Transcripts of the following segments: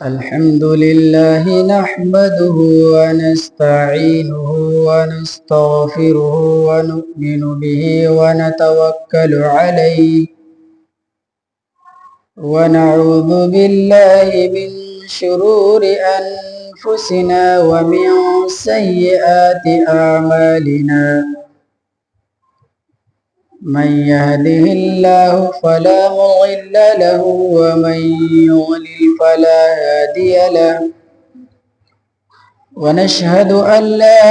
الحمد لله نحمده ونستعينه ونستغفره ونؤمن به ونتوكل عليه ونعوذ بالله من شرور أنفسنا ومن سيئات أعمالنا من يهده الله فلا مضل له ومن يضلل فلا هادي له ونشهد أن لا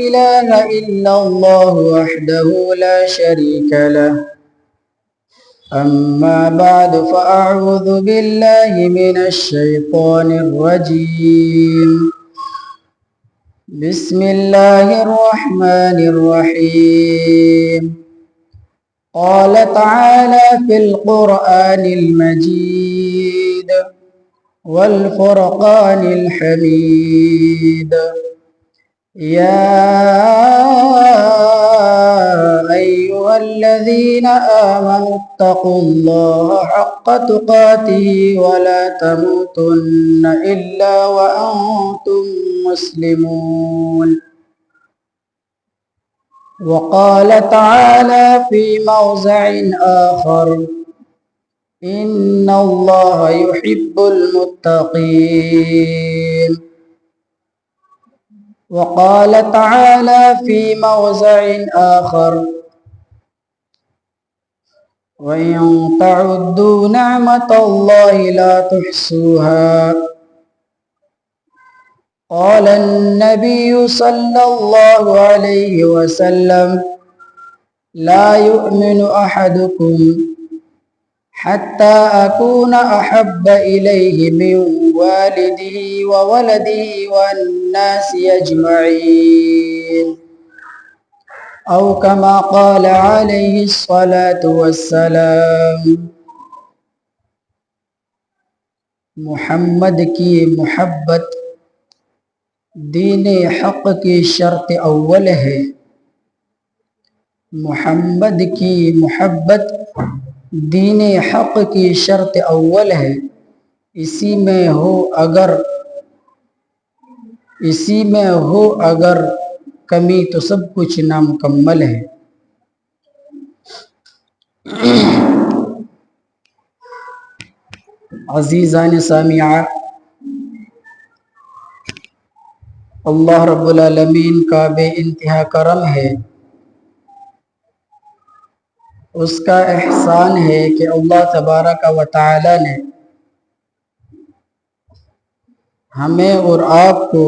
إله إلا الله وحده لا شريك له أما بعد فأعوذ بالله من الشيطان الرجيم بسم الله الرحمن الرحيم قال تعالى في القرآن المجيد والفرقان الحميد يا أيها الذين آمنوا اتقوا الله حق تقاته ولا تموتن إلا وأنتم مسلمون وقال تعالى في موضع آخر إن الله يحب المتقين وقال تعالى في موضع آخر وإن تعدوا نعمة الله لا تحصوها قال النبي صلى الله عليه وسلم لا يؤمن أحدكم حتى أكون أحب إليه من والده وولده والناس أجمعين أو كما قال عليه الصلاة والسلام محمد کی محبت دین حق کی شرط اول ہے محمد کی محبت دین حق کی شرط اول ہے اسی میں ہو اگر کمی تو سب کچھ نامکمل ہے عزیزان سامعہ، اللہ رب العالمین کا بے انتہا کرم ہے، اس کا احسان ہے کہ اللہ تبارک و تعالی نے ہمیں اور آپ کو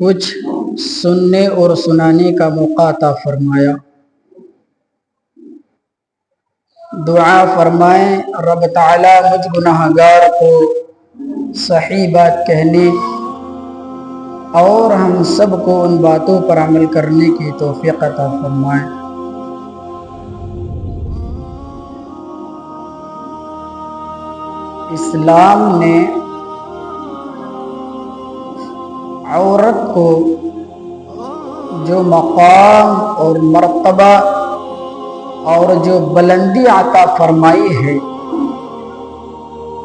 کچھ سننے اور سنانے کا موقع عطا فرمایا۔ دعا فرمائیں رب تعالی مجھ گناہگار کو صحیح بات کہنے اور ہم سب کو ان باتوں پر عمل کرنے کی توفیق عطا فرمائیں۔ اسلام نے عورت کو جو مقام اور مرتبہ اور جو بلندی عطا فرمائی ہے،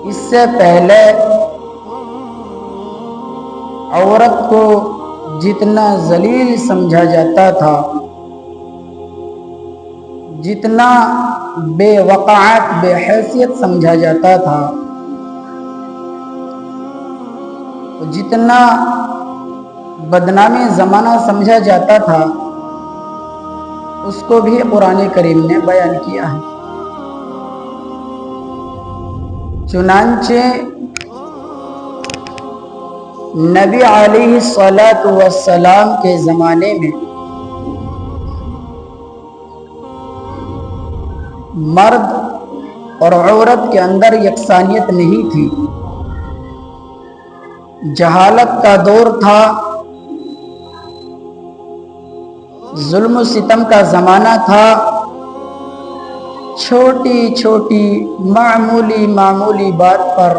اس سے پہلے عورت کو جتنا ذلیل سمجھا جاتا تھا، جتنا بے وقعت بے حیثیت سمجھا جاتا تھا، جتنا بدنامی زمانہ سمجھا جاتا تھا، اس کو بھی قرآن کریم نے بیان کیا ہے۔ چنانچہ نبی علیہ الصلاۃ والسلام کے زمانے میں مرد اور عورت کے اندر یکسانیت نہیں تھی، جہالت کا دور تھا، ظلم و ستم کا زمانہ تھا، چھوٹی چھوٹی معمولی بات پر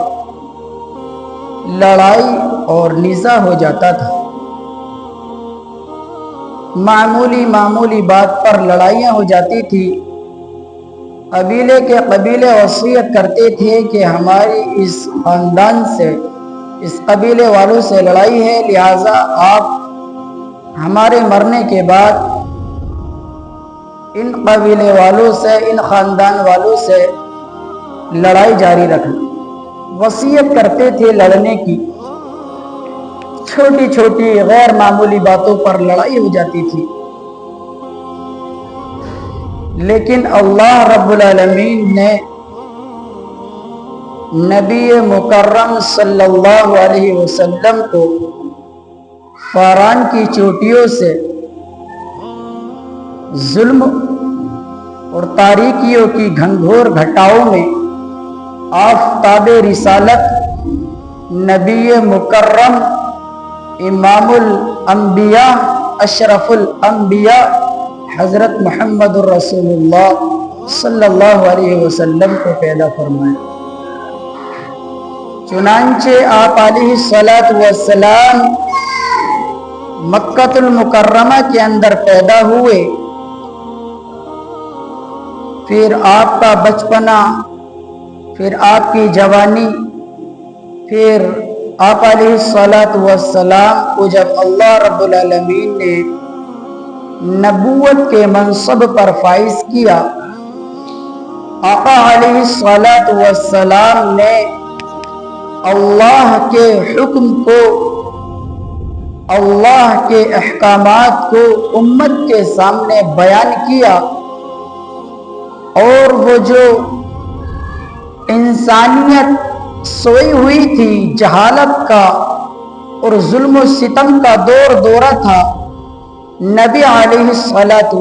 لڑائی اور نزاع ہو جاتا تھا، معمولی بات پر لڑائیاں ہو جاتی تھی، قبیلے کے قبیلے وصیت کرتے تھے کہ ہماری اس خاندان سے، اس قبیلے والوں سے لڑائی ہے، لہٰذا آپ ہمارے مرنے کے بعد ان قبیلے والوں سے، ان خاندان والوں سے لڑائی جاری رکھنا۔ وصیت کرتے تھے لڑنے کی، چھوٹی چھوٹی غیر معمولی باتوں پر لڑائی ہو جاتی تھی، لیکن اللہ رب العالمین نے نبی مکرم صلی اللہ علیہ وسلم کو فاران کی چوٹیوں سے، ظلم اور تاریکیوں کی گھنگھور گھٹاؤں میں آفتاب رسالت نبی مکرم امام الانبیاء اشرف الانبیاء حضرت محمد الرسول اللہ صلی اللہ علیہ وسلم کو پیدا فرمایا۔ چنانچہ آپ علیہ السلام مکہ المکرمہ کے اندر پیدا ہوئے، پھر آپ کا بچپنا، پھر آپ کی جوانی، پھر آپ علیہ السلام کو جب اللہ رب العالمین نے نبوت کے منصب پر فائز کیا، آقا علیہ السلام نے اللہ کے حکم کو، اللہ کے احکامات کو امت کے سامنے بیان کیا، اور وہ جو انسانیت سوئی ہوئی تھی، جہالت کا اور ظلم و ستم کا دور دورہ تھا، نبی علیہ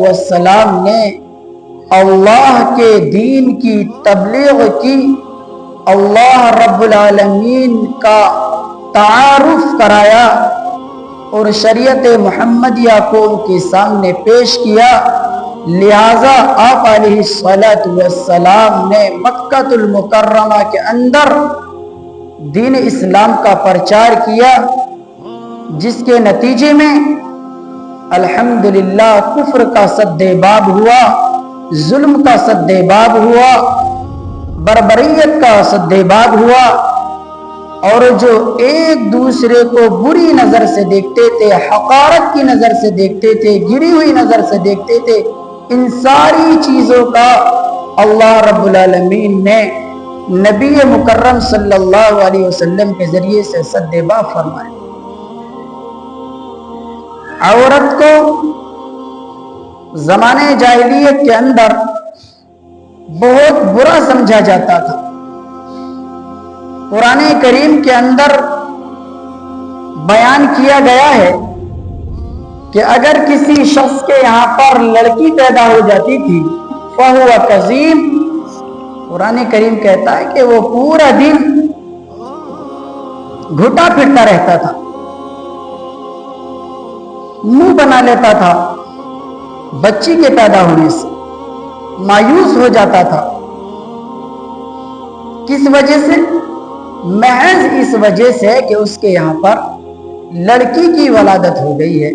السلام نے اللہ کے دین کی تبلیغ کی، اللہ رب العالمین کا تعارف کرایا اور شریعت محمدیہ کو ان کے سامنے پیش کیا۔ لہٰذا آپ علیہ السلام نے مکہ المکرمہ کے اندر دین اسلام کا پرچار کیا، جس کے نتیجے میں الحمدللہ کفر کا سد باب ہوا، ظلم کا سد باب ہوا، بربریت کا سد باب ہوا، اور جو ایک دوسرے کو بری نظر سے دیکھتے تھے، حقارت کی نظر سے دیکھتے تھے، گری ہوئی نظر سے دیکھتے تھے، ان ساری چیزوں کا اللہ رب العالمین نے نبی مکرم صلی اللہ علیہ وسلم کے ذریعے سے سد باب فرمایا۔ عورت کو زمانے جاہلیت کے اندر بہت برا سمجھا جاتا تھا۔ قرآن کریم کے اندر بیان کیا گیا ہے کہ اگر کسی شخص کے یہاں پر لڑکی پیدا ہو جاتی تھی فَهُوَ كَظِيمٌ، قرآن کریم کہتا ہے کہ وہ پورا دن گھٹا پھرتا رہتا تھا، منہ بنا لیتا تھا، بچی کے پیدا ہونے سے مایوس ہو جاتا تھا۔ کس وجہ سے؟ محض اس وجہ سے کہ اس کے یہاں پر لڑکی کی ولادت ہو گئی ہے،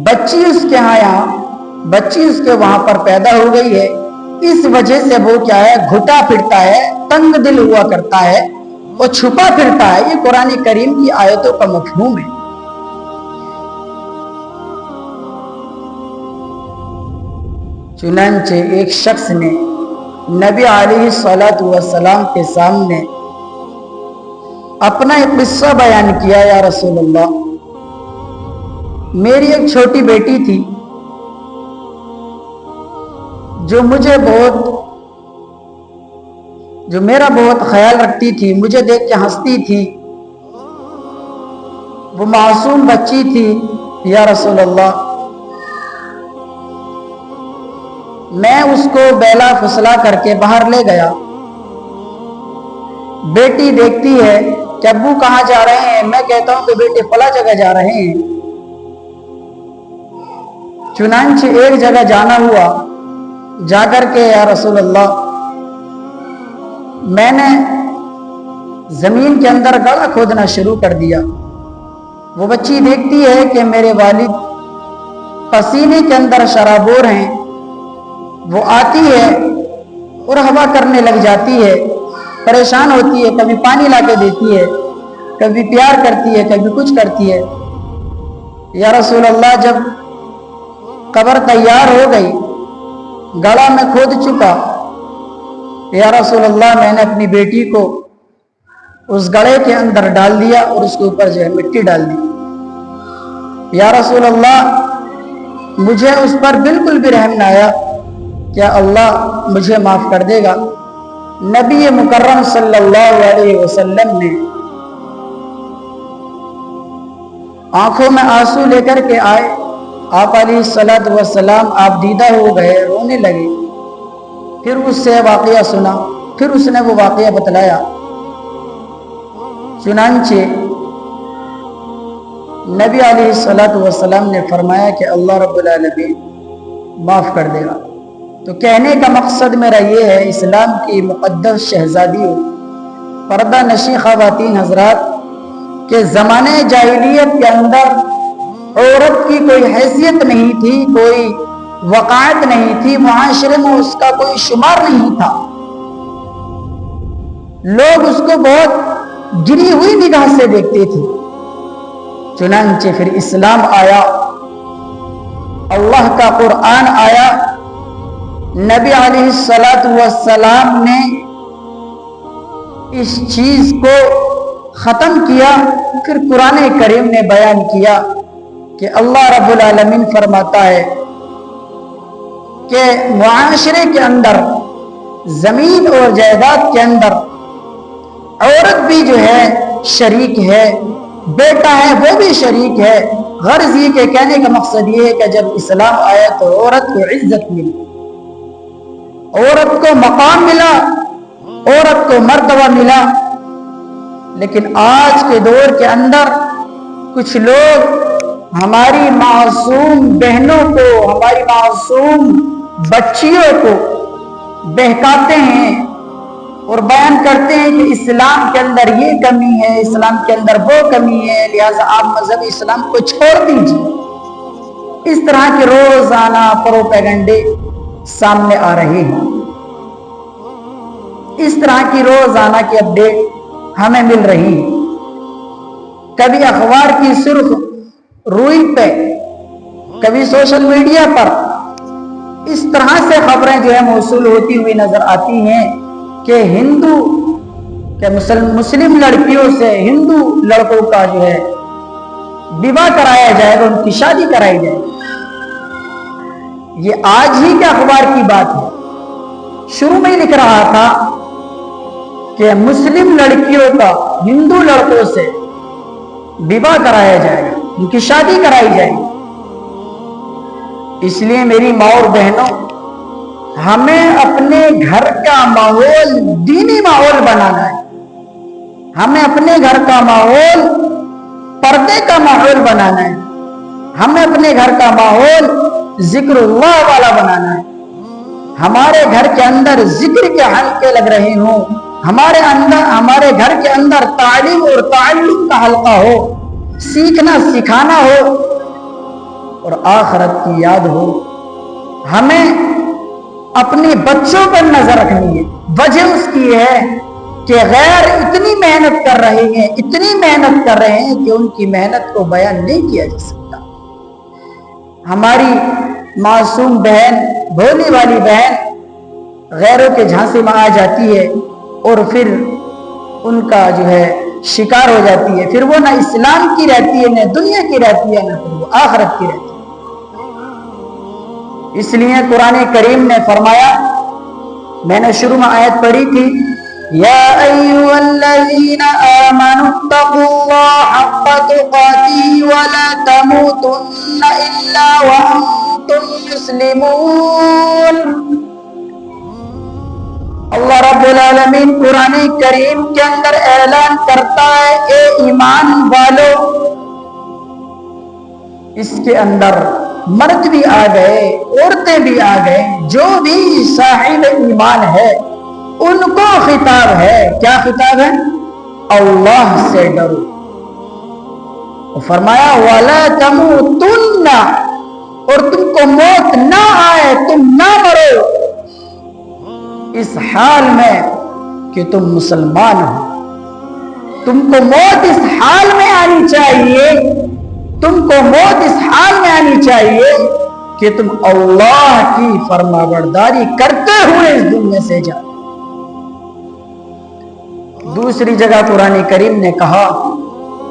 بچی اس کے بچی اس کے وہاں پر پیدا ہو گئی ہے، اس وجہ سے وہ کیا ہے، گھٹا پھرتا ہے، تنگ دل ہوا کرتا ہے، وہ چھپا پھرتا ہے۔ یہ قرآن کریم کی آیتوں کا مفہوم ہے۔ چنانچہ ایک شخص نے نبی علیہ السلام کے سامنے اپنا ایک قصہ بیان کیا، یا رسول اللہ، میری ایک چھوٹی بیٹی تھی جو میرا بہت خیال رکھتی تھی، مجھے دیکھ کے ہنستی تھی، وہ معصوم بچی تھی، یا رسول اللہ۔ میں اس کو بیلا پھسلا کر کے باہر لے گیا، بیٹی دیکھتی ہے کہ ابو کہاں جا رہے ہیں، میں کہتا ہوں کہ بیٹے فلاں جگہ جا رہے ہیں۔ چنانچہ ایک جگہ جانا ہوا، جا کر کے یا رسول اللہ میں نے زمین کے اندر گڑھا کھودنا شروع کر دیا۔ وہ بچی دیکھتی ہے کہ میرے والد پسینے کے اندر شرابور ہیں، وہ آتی ہے اور ہوا کرنے لگ جاتی ہے، پریشان ہوتی ہے، کبھی پانی لا کے دیتی ہے، کبھی پیار کرتی ہے، کبھی کچھ کرتی ہے۔ یا رسول اللہ جب قبر تیار ہو گئی، گڑھا میں کھود چکا، یا رسول اللہ میں نے اپنی بیٹی کو اس گڑھے کے اندر ڈال دیا اور اس کے اوپر جو ہے مٹی ڈال دی۔ یا رسول اللہ مجھے اس پر بالکل بھی رحم نہ آیا، کیا اللہ مجھے معاف کر دے گا؟ نبی مکرم صلی اللہ علیہ وسلم نے آنکھوں میں آنسو لے کر کے آئے، آپ علیہ الصلوۃ والسلام آپ دیدہ ہو گئے، رونے لگے۔ پھر اس سے واقعہ سنا، پھر اس نے وہ واقعہ بتلایا۔ چنانچہ نبی علیہ الصلوۃ والسلام نے فرمایا کہ اللہ رب العالمین معاف کر دے گا۔ تو کہنے کا مقصد میرا یہ ہے، اسلام کی مقدس شہزادیوں، پردہ نشی خواتین حضرات، کہ زمانے جاہلیت کے اندر عورت کی کوئی حیثیت نہیں تھی، کوئی وقاعت نہیں تھی، معاشرے میں اس کا کوئی شمار نہیں تھا، لوگ اس کو بہت گری ہوئی نگاہ سے دیکھتے تھے۔ چنانچہ پھر اسلام آیا، اللہ کا قرآن آیا، نبی علیہ الصلوۃ والسلام نے اس چیز کو ختم کیا۔ پھر قرآن کریم نے بیان کیا کہ اللہ رب العالمین فرماتا ہے کہ معاشرے کے اندر، زمین اور جائیداد کے اندر عورت بھی جو ہے شریک ہے، بیٹا ہے وہ بھی شریک ہے۔ غرض یہ کہ کہنے کا مقصد یہ ہے کہ جب اسلام آیا تو عورت کو عزت ملی، عورت کو مقام ملا، عورت کو مرتبہ ملا۔ لیکن آج کے دور کے اندر کچھ لوگ ہماری معصوم بہنوں کو، ہماری معصوم بچیوں کو بہکاتے ہیں اور بیان کرتے ہیں کہ اسلام کے اندر یہ کمی ہے، اسلام کے اندر وہ کمی ہے، لہذا آپ مذہب اسلام کو چھوڑ دیجیے۔ اس طرح کے روزانہ پروپیگنڈے سامنے آ رہے ہیں، اس طرح کی روزانہ کی اپڈیٹ ہمیں مل رہی ہے۔ کبھی اخبار کی سرخ روئی پہ، کبھی سوشل میڈیا پر اس طرح سے خبریں جو ہے موصول ہوتی ہوئی نظر آتی ہیں کہ ہندو کہ مسلم لڑکیوں سے ہندو لڑکوں کا جو ہے بیوہ کرایا جائے گا، ان کی شادی کرائی جائے گی۔ یہ آج ہی کے اخبار کی بات ہے، شروع میں ہی لکھ رہا تھا کہ مسلم لڑکیوں کا ہندو لڑکوں سے بیوہ کرایا جائے گا، ان کی شادی کرائی جائے گی۔ اس لیے میری ماں اور بہنوں، ہمیں اپنے گھر کا ماحول دینی ماحول بنانا ہے، ہمیں اپنے گھر کا ماحول پردے کا ماحول بنانا ہے، ہمیں اپنے گھر کا ماحول ذکر اللہ والا بنانا ہے۔ ہمارے گھر کے اندر ذکر کے حلقے لگ رہے ہوں، ہمارے گھر کے اندر تعلیم اور تعلم کا حلقہ ہو، سیکھنا سکھانا ہو اور آخرت کی یاد ہو۔ ہمیں اپنے بچوں پر نظر رکھنی ہے۔ وجہ اس کی ہے کہ غیر اتنی محنت کر رہے ہیں، اتنی محنت کر رہے ہیں کہ ان کی محنت کو بیان نہیں کیا جا سکتا۔ ہماری معصوم بہن، بھولی والی بہن غیروں کے جھانسے میں آ جاتی ہے اور پھر ان کا جو ہے شکار ہو جاتی ہے، پھر وہ نہ اسلام کی رہتی ہے، نہ دنیا کی رہتی ہے، نہ پھر وہ آخرت کی رہتی ہے۔ اس لیے قرآن کریم نے فرمایا، میں نے شروع میں آیت پڑھی تھی، یا ایھا الذین آمنوا اتقوا اللہ حق تقاتہ ولا تموتن الا وانتم مسلمون۔ اللہ رب العالمین قرآن کریم کے اندر اعلان کرتا ہے، اے ایمان والو، اس کے اندر مرد بھی آ گئے، عورتیں بھی آ گئے، جو بھی صاحب ایمان ہے ان کو خطاب ہے۔ کیا خطاب ہے؟ اللہ سے ڈرو۔ فرمایا وَلَا تَمُوتُنَّ، اور تم کو موت نہ آئے، تم نہ مرو اس حال میں کہ تم مسلمان ہو. تم کو موت اس حال میں آنی چاہیے، تم کو موت اس حال میں آنی چاہیے کہ تم اللہ کی فرمانبرداری کرتے ہوئے اس دنیا سے جاؤ. دوسری جگہ قرآن کریم نے کہا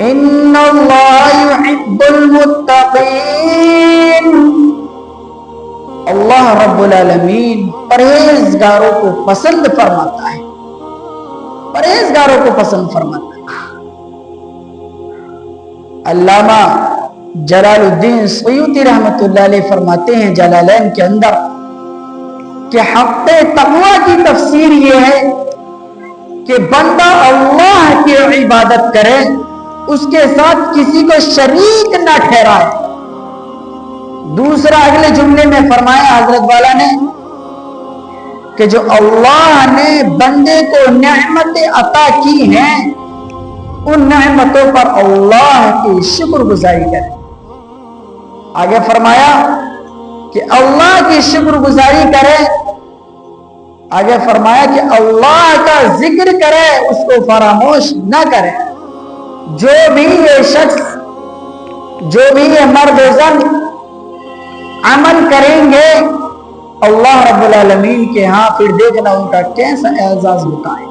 ان اللہ یحب المتقین، اللہ رب العالمین پرہیزگاروں کو پسند فرماتا ہے، پرہیزگاروں کو پسند فرماتا ہے. علامہ جلال الدین سیوطی رحمت اللہ علیہ فرماتے ہیں جلالین کے اندر کہ حق تقوی کی تفسیر یہ ہے کہ بندہ اللہ کی عبادت کرے، اس کے ساتھ کسی کو شریک نہ ٹھہرائے. دوسرا اگلے جملے میں فرمایا حضرت والا نے کہ جو اللہ نے بندے کو نعمتیں عطا کی ہیں ان نعمتوں پر اللہ کی شکر گزاری کرے. آگے فرمایا کہ اللہ کی شکر گزاری کرے، آگے فرمایا کہ اللہ کا ذکر کرے، اس کو فراموش نہ کرے. جو بھی یہ شخص، جو بھی یہ مرد و زن عمل کریں گے اللہ رب العالمین کے ہاں پھر دیکھنا ان کا کیسا اعزاز ہوتا ہے.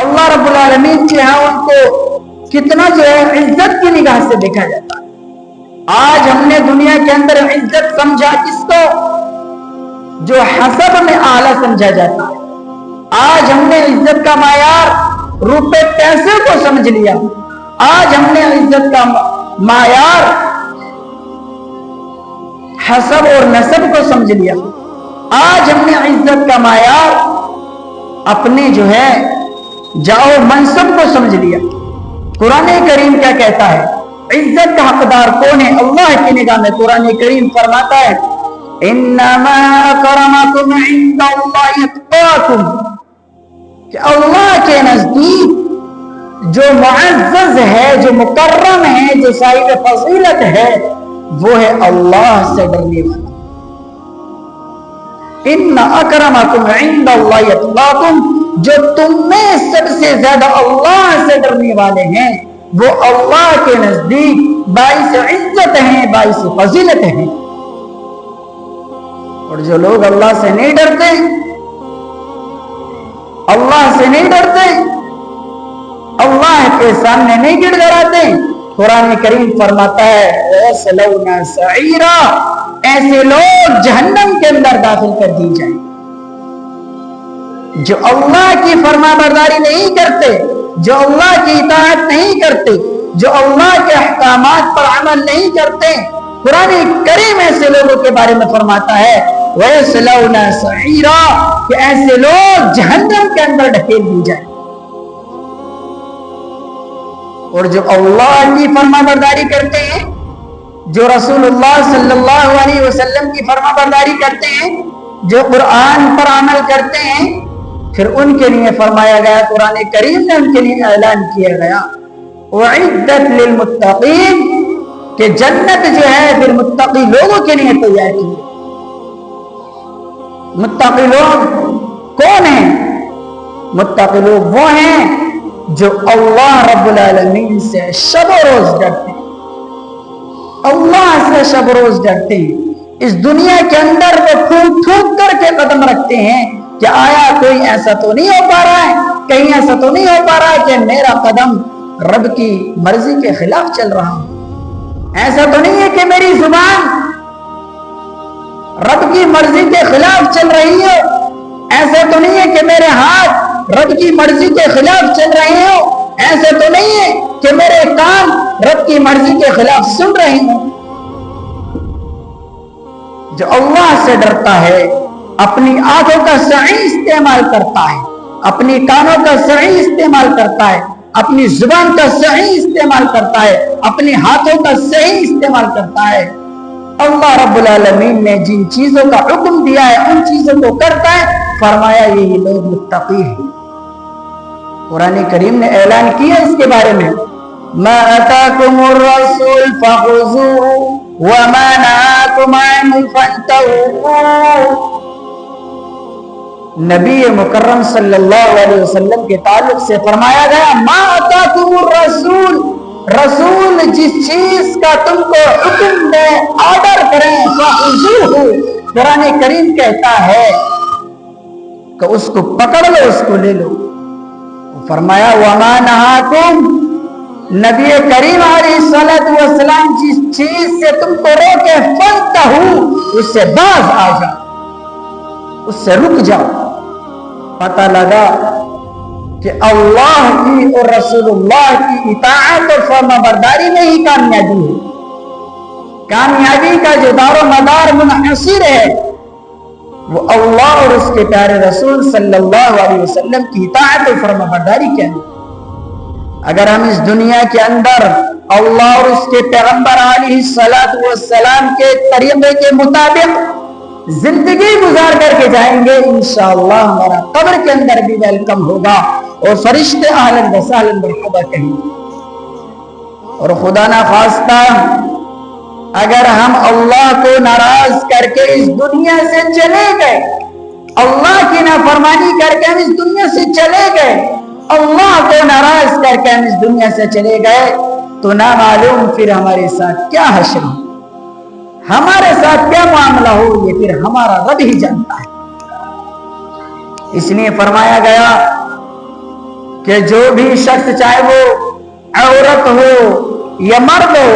اللہ رب العالمین کے ہاں ان کو کتنا جو ہے عزت کی نگاہ سے دیکھا جاتا ہے. آج ہم نے دنیا کے اندر عزت سمجھا کس کو؟ جو حسب میں اعلیٰ سمجھا جاتا ہے. آج ہم نے عزت کا معیار روپے پیسے کو سمجھ لیا. آج ہم نے عزت کا معیار حسب اور نسب کو سمجھ لیا. آج ہم نے عزت کا معیار اپنے جو ہے جاؤ منصب کو سمجھ لیا. قرآن کریم کیا کہتا ہے؟ عزت کا حقدار کون ہے؟ اللہ کی نگاہ میں قرآن کریم فرماتا ہے انما اکرمکم عند اللہ اتقاکم، کہ اللہ کے نزدیک جو معزز ہے، جو مکرم ہے، جو صاحب فضیلت ہے وہ ہے اللہ سے ڈرنے والا. ان اکرمکم عند اللہ اتقاکم، جو تم میں سب سے زیادہ اللہ سے ڈرنے والے ہیں وہ اللہ کے نزدیک باعث عزت ہیں، باعث فضیلت ہیں. اور جو لوگ اللہ سے نہیں ڈرتے، اللہ سے نہیں ڈرتے، اللہ کے سامنے نہیں گڑ گڑاتے، قرآن کریم فرماتا ہے وَيَصْلَوْنَ سَعِيرًا، ایسے لوگ جہنم کے اندر داخل کر دی جائیں. جو اللہ کی فرمانبرداری نہیں کرتے، جو اللہ کی اطاعت نہیں کرتے، جو اللہ کے احکامات پر عمل نہیں کرتے، قرآن کریم ایسے لوگوں کے بارے میں فرماتا ہے وَيَصْلَوْنَ سَعِيرًا، کہ ایسے لوگ جہنم کے اندر ڈھکیل دی جائیں. اور جو اللہ کی فرمانبرداری کرتے ہیں، جو رسول اللہ صلی اللہ علیہ وسلم کی فرمانبرداری کرتے ہیں، جو قرآن پر عمل کرتے ہیں، پھر ان کے لیے فرمایا گیا، قرآن کریم نے ان کے لیے اعلان کیا گیا وَعِدَّتْ لِلْمُتَّقِينَ، کہ جنت جو ہے پھر متقی لوگوں کے لیے تیار کی. متقی لوگ کون ہیں؟ متقی لوگ وہ ہیں جو اللہ رب العالمین سے شب و روز ڈرتے ہیں، اللہ سے شب و روز ڈرتے ہیں. اس دنیا کے اندر وہ پھونک پھونک کر کے قدم رکھتے ہیں کہ آیا کوئی ایسا تو نہیں ہو پا رہا ہے، کہیں ایسا تو نہیں ہو پا رہا ہے کہ میرا قدم رب کی مرضی کے خلاف چل رہا ہوں. ایسا تو نہیں ہے کہ میری زبان رب کی مرضی کے خلاف چل رہی ہے. ایسا تو نہیں ہے کہ میرے ہاتھ رب کی مرضی کے خلاف چل رہے ہوں. ایسا تو نہیں ہے کہ میرے کان رب کی مرضی کے خلاف سن رہے ہوں. جو اللہ سے ڈرتا ہے اپنی آنکھوں کا صحیح استعمال کرتا ہے، اپنی کانوں کا صحیح استعمال کرتا ہے، اپنی زبان کا صحیح استعمال کرتا ہے، اپنے ہاتھوں کا صحیح استعمال کرتا ہے، اللہ رب العالمین نے جن چیزوں کا حکم دیا ہے ان چیزوں کو کرتا ہے، فرمایا یہی لوگ متقی ہیں. قرآن کریم نے اعلان کیا اس کے بارے میں مَا أَتَاكُمُ الرَّسُولُ فَخُذُوهُ وَمَا نَهَاكُمْ عَنْهُ فَانْتَهُوا، نبی مکرم صلی اللہ علیہ وسلم کے تعلق سے فرمایا گیا ما اتاکم الرسول، رسول جس چیز کا تم کو حکم دے، آرڈر کریں، فخذوہ، قرآن کریم کہتا ہے کہ اس کو پکڑ لو، اس کو لے لو۔ فرمایا وما نہاکم، نبی کریم علیہ الصلوۃ والسلام جس چیز سے تم کو روکے فانتہوا، اس سے باز آ جاؤ، اس سے رک جاؤ۔ پتہ لگا کہ اللہ کی اور رسول اللہ کی اطاعت اور فرما برداری میں ہی کامیابی ہے۔ کامیابی کا جو دار و مدار منحصر ہے وہ اللہ اور اس کے پیارے رسول صلی اللہ علیہ وسلم کی اطاعت اور فرما برداری کے اندر۔ اگر ہم اس دنیا کے اندر اللہ اور اس کے پیغمبر علیہ الصلوۃ والسلام کے طریقے کے مطابق زندگی گزار کر کے جائیں گے، انشاءاللہ ہمارا قبر کے اندر بھی ویلکم ہوگا اور فرشتے اہلاً و سہلاً مرحبا کہیں گے۔ اور خدا نہ خواستہ اگر ہم اللہ کو ناراض کر کے اس دنیا سے چلے گئے، اللہ کی نافرمانی کر کے ہم اس دنیا سے چلے گئے، اللہ کو ناراض کر کے ہم اس دنیا سے چلے گئے، تو نہ معلوم پھر ہمارے ساتھ کیا حشر ہو، ہمارے ساتھ کیا معاملہ ہو، یہ پھر ہمارا رب ہی جانتا ہے۔ اس لیے فرمایا گیا کہ جو بھی شخص چاہے وہ عورت ہو یا مرد ہو،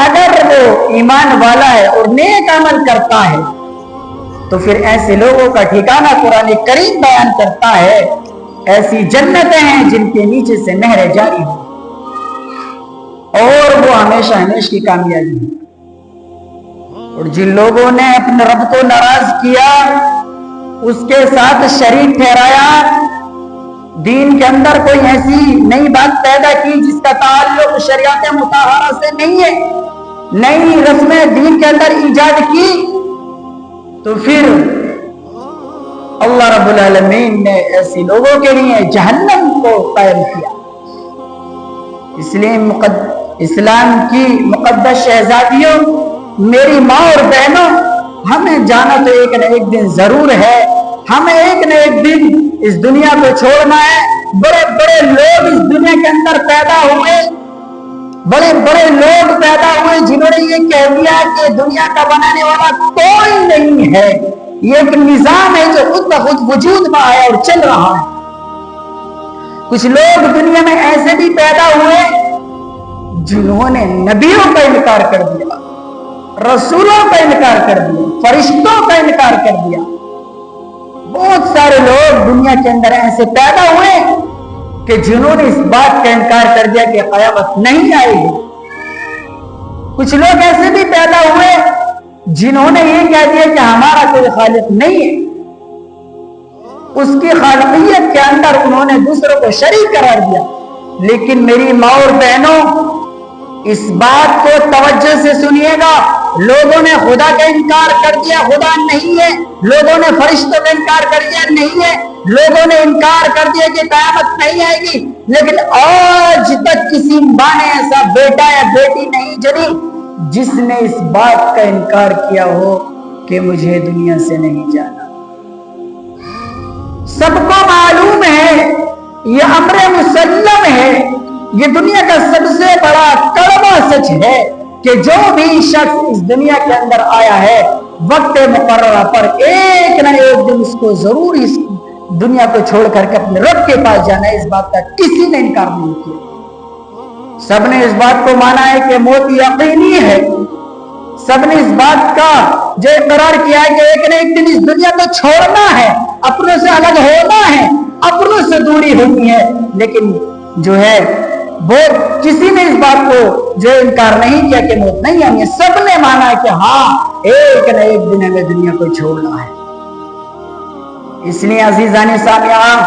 اگر وہ ایمان والا ہے اور نیک عمل کرتا ہے تو پھر ایسے لوگوں کا ٹھکانہ قرآن کریم بیان کرتا ہے، ایسی جنتیں ہیں جن کے نیچے سے نہریں جاری ہوں اور وہ ہمیشہ ہمیشہ کی کامیابی ہے۔ اور جن لوگوں نے اپنے رب کو ناراض کیا، اس کے ساتھ شریک ٹھہرایا، دین کے اندر کوئی ایسی نئی بات پیدا کی جس کا تعلق شریعت مطہرہ سے نہیں ہے، نئی رسمیں دین کے اندر ایجاد کی، تو پھر اللہ رب العالمین نے ایسے لوگوں کے لیے جہنم کو قائم کیا۔ اس لیے اسلام کی مقدس شہزادیوں، میری ماں اور بہنوں، ہمیں جانا تو ایک نہ ایک دن ضرور ہے، ہمیں ایک نہ ایک دن اس دنیا کو چھوڑنا ہے۔ بڑے بڑے لوگ اس دنیا کے اندر پیدا ہوئے، بڑے بڑے لوگ پیدا ہوئے جنہوں نے یہ کہہ دیا کہ دنیا کا بنانے والا کوئی نہیں ہے، یہ ایک نظام ہے جو خود بخود وجود میں آیا اور چل رہا ہے۔ کچھ لوگ دنیا میں ایسے بھی پیدا ہوئے جنہوں نے نبیوں کا انکار کر دیا، رسولوں کا انکار کر دیا، فرشتوں کا انکار کر دیا۔ بہت سارے لوگ دنیا کے اندر ایسے پیدا ہوئے کہ جنہوں نے اس بات کا انکار کر دیا کہ قیامت نہیں آئے گی۔ کچھ لوگ ایسے بھی پیدا ہوئے جنہوں نے یہ کہہ دیا کہ ہمارا کوئی خالق نہیں ہے، اس کی خالقیت کے اندر انہوں نے دوسروں کو شریک قرار دیا۔ لیکن میری ماں اور بہنوں، اس بات کو توجہ سے سنیے گا، لوگوں نے خدا کا انکار کر دیا، خدا نہیں ہے، لوگوں نے فرشتوں کا انکار کر دیا، نہیں ہے، لوگوں نے انکار کر دیا کہ قیامت نہیں آئے گی، لیکن آج تک کسی ماں نے ایسا بیٹا یا بیٹی نہیں جنی جس نے اس بات کا انکار کیا ہو کہ مجھے دنیا سے نہیں جانا۔ سب کو معلوم ہے، یہ امر مسلم ہے، یہ دنیا کا سب سے بڑا کڑوا سچ ہے کہ جو بھی شخص اس دنیا کے اندر آیا ہے، وقت مقررہ پر ایک نہ ایک دن اس کو ضرور اس دنیا کو چھوڑ کر کے اپنے رب کے پاس جانا ہے۔ اس بات کا کسی نے انکار نہیں کیا، سب نے اس بات کو مانا ہے کہ موت یقینی ہے، سب نے اس بات کا جو اقرار کیا ہے کہ ایک نہ ایک دن اس دنیا کو چھوڑنا ہے، اپنوں سے الگ ہونا ہے، اپنوں سے دوری ہوتی ہے۔ لیکن جو ہے وہ کسی نے اس بات کو جو انکار نہیں کیا کہ موت نہیں آنی ہے، سب نے مانا کہ ہاں ایک نہ ایک دن ہمیں دنیا کو چھوڑنا ہے۔ اس لیے عزیزان سامعین،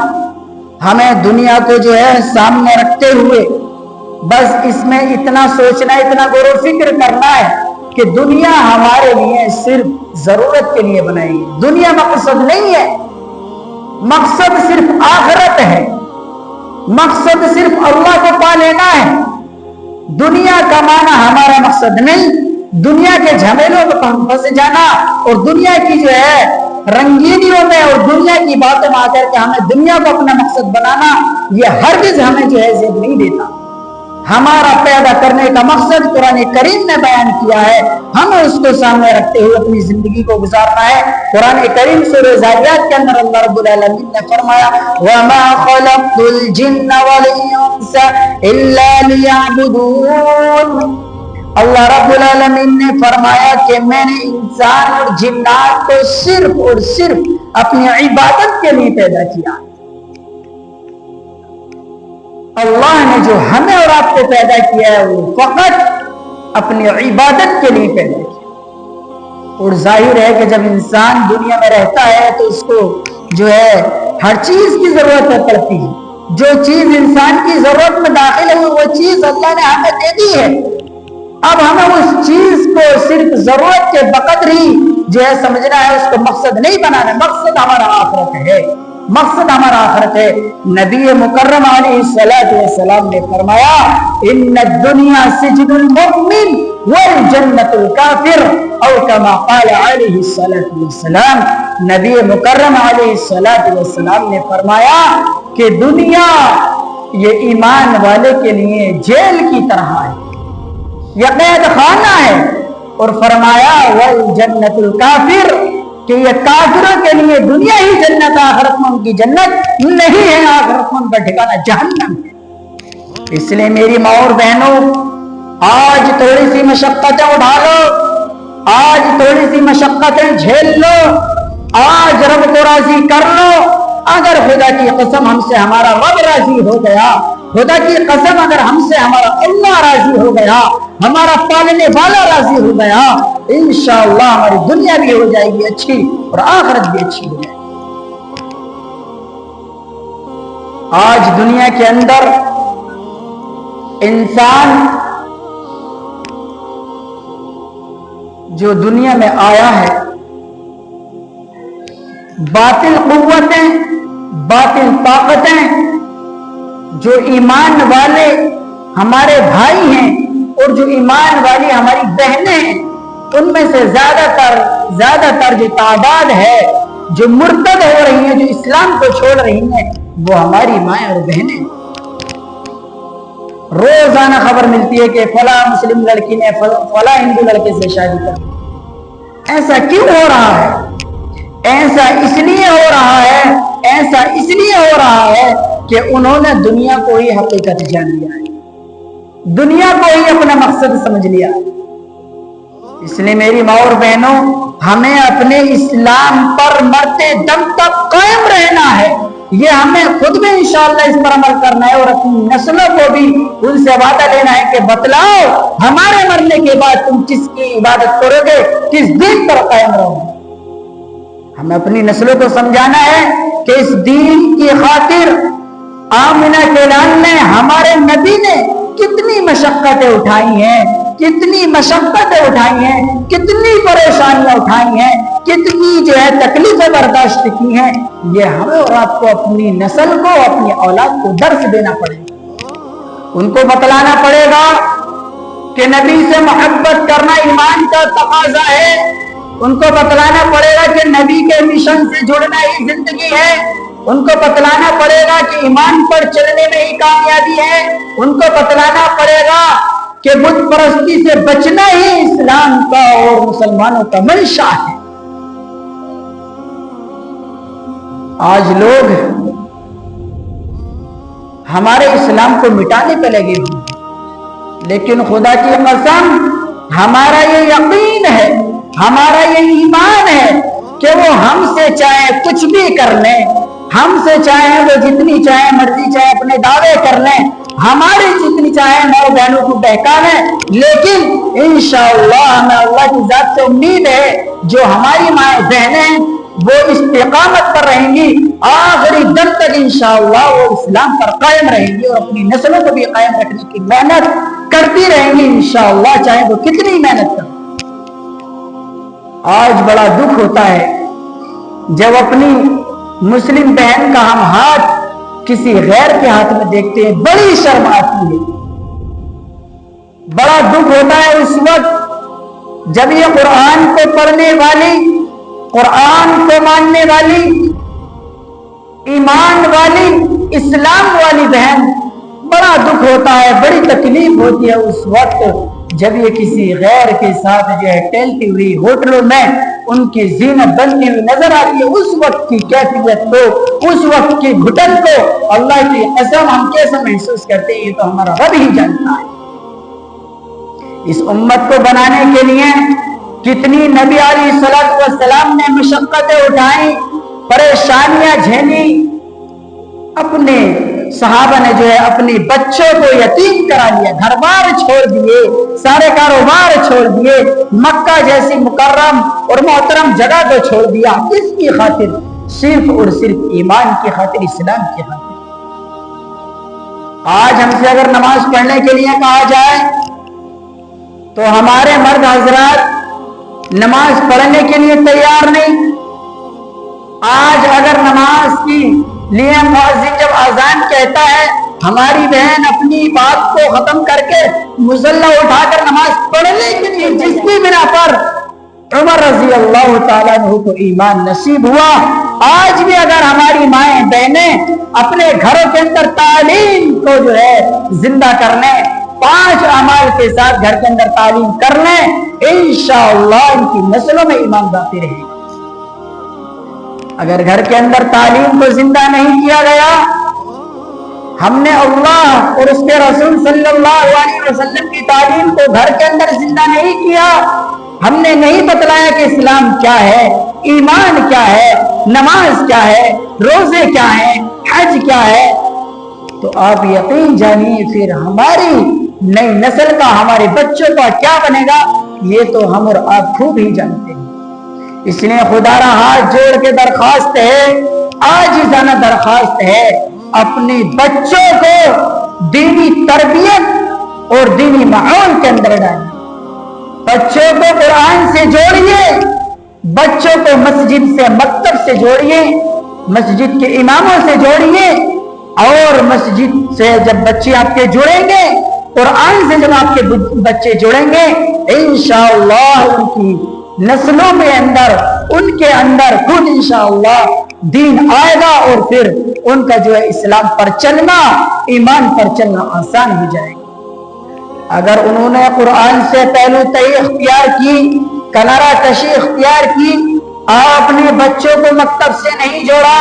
ہمیں دنیا کو جو ہے سامنے رکھتے ہوئے بس اس میں اتنا سوچنا، اتنا غور و فکر کرنا ہے کہ دنیا ہمارے لیے صرف ضرورت کے لیے بنائی گئی، دنیا مقصد نہیں ہے، مقصد صرف آخرت ہے، مقصد صرف اللہ کو پا لینا ہے۔ دنیا کمانا ہمارا مقصد نہیں، دنیا کے جھمیلوں میں پھنس جانا اور دنیا کی جو ہے رنگینیوں میں اور دنیا کی باتوں میں آ کر کے ہمیں دنیا کو اپنا مقصد بنانا یہ ہرگز ہمیں جو ہے زیب نہیں دیتا. ہمارا پیدا کرنے کا مقصد قرآن کریم نے بیان کیا ہے, ہمیں اس کو سامنے رکھتے ہوئے اپنی زندگی کو گزارنا ہے. قرآن کریم سورہ ذاریات کے اندر اللہ رب العالمین نے فرمایا وَمَا خَلَقْتُ الْجِنَّ وَالْإِنسَ إِلَّا لِيَعْبُدُونَ. اللہ رب العالمین نے فرمایا کہ میں نے انسان اور جنات کو صرف اور صرف اپنی عبادت کے لیے پیدا کیا. اللہ نے جو ہمیں اور آپ کو پیدا کیا ہے وہ فقط اپنی عبادت کے لیے پیدا کیا. اور ظاہر ہے کہ جب انسان دنیا میں رہتا ہے تو اس کو جو ہے ہر چیز کی ضرورت پڑتی ہے. جو چیز انسان کی ضرورت میں داخل ہے وہ چیز اللہ نے ہمیں دے دی ہے. اب ہمیں اس چیز کو صرف ضرورت کے بقدر ہی جو ہے سمجھنا ہے, اس کو مقصد نہیں بنانا. مقصد ہمارا آخرت ہے, مقصد ہمارا آخرت ہے. نبی مکرم علیہ السلام نے فرمایا ان الدنیا سجن المؤمن والجنت الکافر او کما قال علیہ السلام. نبی مکرم علیہ السلام نے فرمایا کہ دنیا یہ ایمان والے کے لیے جیل کی طرح ہے, یہ قید خانہ ہے. اور فرمایا والجنت الکافر کہ یہ کافروں کے لیے دنیا ہی جنت, آخرت میں ان کی جنت نہیں ہے, آخرت میں ان کا ٹھکانہ جہنم ہے. اس لیے میری ماں اور بہنوں آج تھوڑی سی مشقتیں اٹھا لو, آج تھوڑی سی مشقتیں جھیل لو, آج رب کو راضی کر لو. اگر خدا کی قسم ہم سے ہمارا رب راضی ہو گیا, خدا کی قسم اگر ہم سے ہمارا اللہ راضی ہو گیا, ہمارا پالنے والا راضی ہو گیا, انشاءاللہ ہماری دنیا بھی ہو جائے گی اچھی اور آخرت بھی اچھی ہو جائے گی. آج دنیا کے اندر انسان جو دنیا میں آیا ہے باطل قوتیں, باطل طاقتیں, جو ایمان والے ہمارے بھائی ہیں اور جو ایمان والی ہماری بہنیں ہیں, ان میں سے زیادہ تر جو تعداد ہے جو مرتد ہو رہی ہیں, جو اسلام کو چھوڑ رہی ہیں, وہ ہماری مائیں اور بہنیں. روزانہ خبر ملتی ہے کہ فلاں مسلم لڑکی نے فلاں ہندو لڑکے سے شادی کر لی. ایسا کیوں ہو رہا ہے؟ ایسا اس لیے ہو رہا ہے, ایسا اس لیے ہو رہا ہے کہ انہوں نے دنیا کو ہی حقیقت جان لیا ہے, دنیا کو ہی اپنا مقصد سمجھ لیا. اس لیے میری ماں اور بہنوں ہمیں اپنے اسلام پر مرتے دم تک قائم رہنا ہے. یہ ہمیں خود بھی انشاءاللہ اس پر عمل کرنا ہے اور اپنی نسلوں کو بھی ان سے وعدہ لینا ہے کہ بتلاؤ ہمارے مرنے کے بعد تم کس کی عبادت کرو گے, کس دین پر قائم رہو گے. ہمیں اپنی نسلوں کو سمجھانا ہے کہ اس دین کی خاطر آمنہ کیلان نے, ہمارے نبی نے کتنی مشقتیں اٹھائی ہیں, کتنی مشقتیں اٹھائی ہیں, کتنی پریشانیاں اٹھائی ہیں, کتنی جو ہے تکلیفیں برداشت کی ہیں. یہ ہمیں اور آپ کو اپنی نسل کو, اپنی اولاد کو درس دینا پڑے گا. ان کو بتلانا پڑے گا کہ نبی سے محبت کرنا ایمان کا تقاضا ہے. ان کو بتلانا پڑے گا کہ نبی کے مشن سے جڑنا ہی زندگی ہے. ان کو بتلانا پڑے گا کہ ایمان پر چلنے میں ہی کامیابی ہے. ان کو بتلانا پڑے گا کہ بت پرستی سے بچنا ہی اسلام کا اور مسلمانوں کا منشا ہے. آج لوگ ہمارے اسلام کو مٹانے پہ لگے ہوئے, لیکن خدا کی قسم ہمارا یہ یقین ہے, ہمارا یہ ایمان ہے کہ وہ ہم سے چاہے کچھ بھی کر لیں, ہم سے چاہے وہ جتنی چاہے مرضی چاہے اپنے دعوے کر لیں, ہماری جتنی چاہے ماں بہنوں کو بہکا لیں, لیکن انشاءاللہ ہمیں اللہ کی ذات سے امید ہے جو ہماری ماں بہنیں وہ استقامت پر رہیں گی, آخری دم تک انشاءاللہ وہ اسلام پر قائم رہیں گی اور اپنی نسلوں کو بھی قائم رکھنے کی محنت کرتی رہیں گی انشاءاللہ, چاہے وہ کتنی محنت کریں. آج بڑا دکھ ہوتا ہے جب اپنی مسلم بہن کا ہم ہاتھ کسی غیر کے ہاتھ میں دیکھتے ہیں, بڑی شرم آتی ہے. بڑا دکھ ہوتا ہے اس وقت جب یہ قرآن کو پڑھنے والی قرآن کو ماننے والی، ایمان والی، اسلام والی بہن بڑا دکھ ہوتا ہے، بڑی تکلیف ہوتی ہے اس وقت جب یہ کسی غیر کے ساتھ جو ہے ٹہلتی ہوئی ہوٹلوں میں ان کی زینت بنتی ہوئی نظر آتی ہے۔ اس وقت کی کیفیت کو، اس وقت کی گھٹن کو اللہ کی قسم ہم کیسے محسوس کرتے ہیں یہ تو ہمارا رب ہی جانتا ہے۔ اس امت کو بنانے کے لیے کتنی نبی علیہ السلام نے مشقتیں اٹھائیں، پریشانیاں جھیلی، اپنے صحابہ نے جو ہے اپنی بچوں کو یتیم کرا لیا، گھر بار چھوڑ دیے، سارے کاروبار چھوڑ دیے، مکہ جیسی مکرم اور محترم جگہ کو چھوڑ دیا، کس کی خاطر؟ صرف اور صرف ایمان کی خاطر، اسلام کی خاطر۔ آج ہم سے اگر نماز پڑھنے کے لیے کہا جائے تو ہمارے مرد حضرات نماز پڑھنے کے لیے تیار نہیں۔ آج اگر نماز کی لیے مؤذن جب اذان کہتا ہے، ہماری بہن اپنی بات کو ختم کر کے مصلی اٹھا کر نماز پڑھنے کے لیے جس کی بنا پر عمر رضی اللہ تعالیٰ عنہ کو ایمان نصیب ہوا، آج بھی اگر ہماری مائیں بہنیں اپنے گھروں کے اندر تعلیم کو جو ہے زندہ کرنے، 5 اعمال کے ساتھ گھر کے اندر تعلیم کرنے، انشاءاللہ ان کی نسلوں میں ایمان باقی رہے گا۔ اگر گھر کے اندر تعلیم کو زندہ نہیں کیا گیا، ہم نے اللہ اور اس کے رسول صلی اللہ علیہ وسلم کی تعلیم کو گھر کے اندر زندہ نہیں کیا، ہم نے نہیں بتلایا کہ اسلام کیا ہے، ایمان کیا ہے، نماز کیا ہے، روزے کیا ہیں، حج کیا ہے، تو آپ یقین جانیے پھر ہماری نئی نسل کا، ہمارے بچوں کا کیا بنے گا یہ تو ہم اور آپ خوب ہی جانتے ہیں۔ اس لیے خدا را ہاتھ جوڑ کے درخواست ہے، عاجزانہ درخواست ہے، اپنے بچوں کو دینی تربیت اور دینی ماحول کے اندر ڈالیں، بچوں کو قرآن سے جوڑیے، بچوں کو مسجد سے، مکتب سے جوڑیے، مسجد کے اماموں سے جوڑیے، اور مسجد سے جب بچے آپ کے جڑیں گے، قرآن سے جب آپ کے بچے جڑیں گے، انشاءاللہ ان کی نسلوں میں اندر، ان کے اندر خود انشاءاللہ دین آئے گا، اور پھر ان کا جو ہے اسلام پر چلنا، ایمان پر چلنا آسان ہو جائے گا۔ اگر انہوں نے قرآن سے پہلو تہی اختیار کی، کنارہ کشی اختیار کی، آپ نے بچوں کو مکتب سے نہیں جوڑا،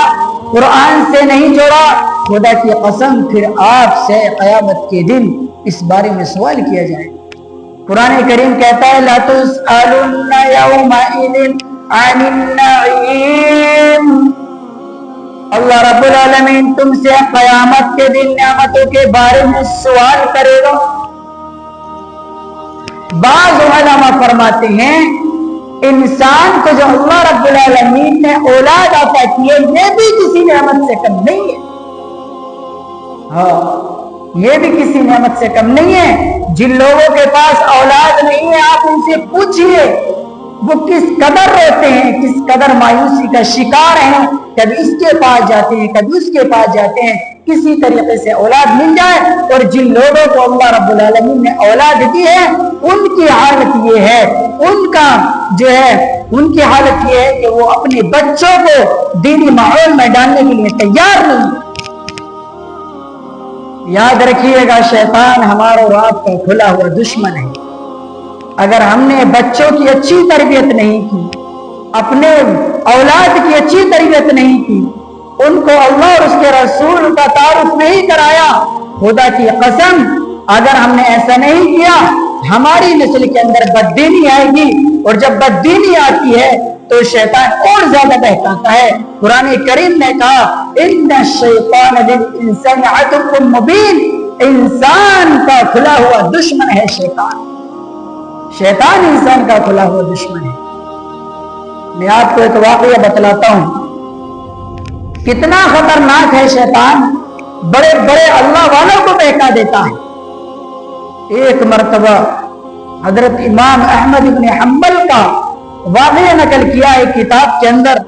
قرآن سے نہیں جوڑا، خدا کی قسم پھر آپ سے قیامت کے دن اس بارے میں سوال کیا جائے گا۔ قرآن کریم کہتا ہے لا تسألن یومئذ عن النعیم، اللہ رب العالمین تم سے قیامت کے دن نعمتوں کے بارے میں سوال کرے گا۔ بعض علماء فرماتے ہیں انسان کو جو اللہ رب العالمین نے اولاد عطا کی ہے یہ بھی کسی نعمت سے کم نہیں ہے، ہاں یہ بھی کسی نعمت سے کم نہیں ہے۔ جن لوگوں کے پاس اولاد نہیں ہے آپ ان سے پوچھئے وہ کس قدر روتے ہیں، کس قدر مایوسی کا شکار ہیں، کبھی اس کے پاس جاتے ہیں کبھی اس کے پاس جاتے ہیں، کسی طریقے سے اولاد مل جائے۔ اور جن لوگوں کو اللہ رب العالمین نے اولاد دی ہے ان کی حالت یہ ہے، ان کا جو ہے ان کی حالت یہ ہے کہ وہ اپنے بچوں کو دینی ماحول میں ڈالنے کے لیے تیار نہیں۔ یاد رکھیے گا شیطان ہمارا اور آپ کا کھلا ہوا دشمن ہے۔ اگر ہم نے بچوں کی اچھی تربیت نہیں کی، اپنے اولاد کی اچھی تربیت نہیں کی، ان کو اللہ اور اس کے رسول کا تعارف نہیں کرایا، خدا کی قسم اگر ہم نے ایسا نہیں کیا ہماری نسل کے اندر بددینی آئے گی، اور جب بددینی آتی ہے تو شیطان اور زیادہ بہکاتا ہے۔ قرآن کریم نے کہا ان الشیطان للانسان عدو مبین، انسان کا کھلا ہوا دشمن ہے شیطان، شیطان انسان کا کھلا ہوا دشمن ہے۔ میں آپ کو ایک واقعہ بتلاتا ہوں کتنا خطرناک ہے شیطان، بڑے بڑے اللہ والوں کو بہکا دیتا ہے۔ ایک مرتبہ حضرت امام احمد بن حنبل کا واقعہ نقل کیا ہے کتاب کے اندر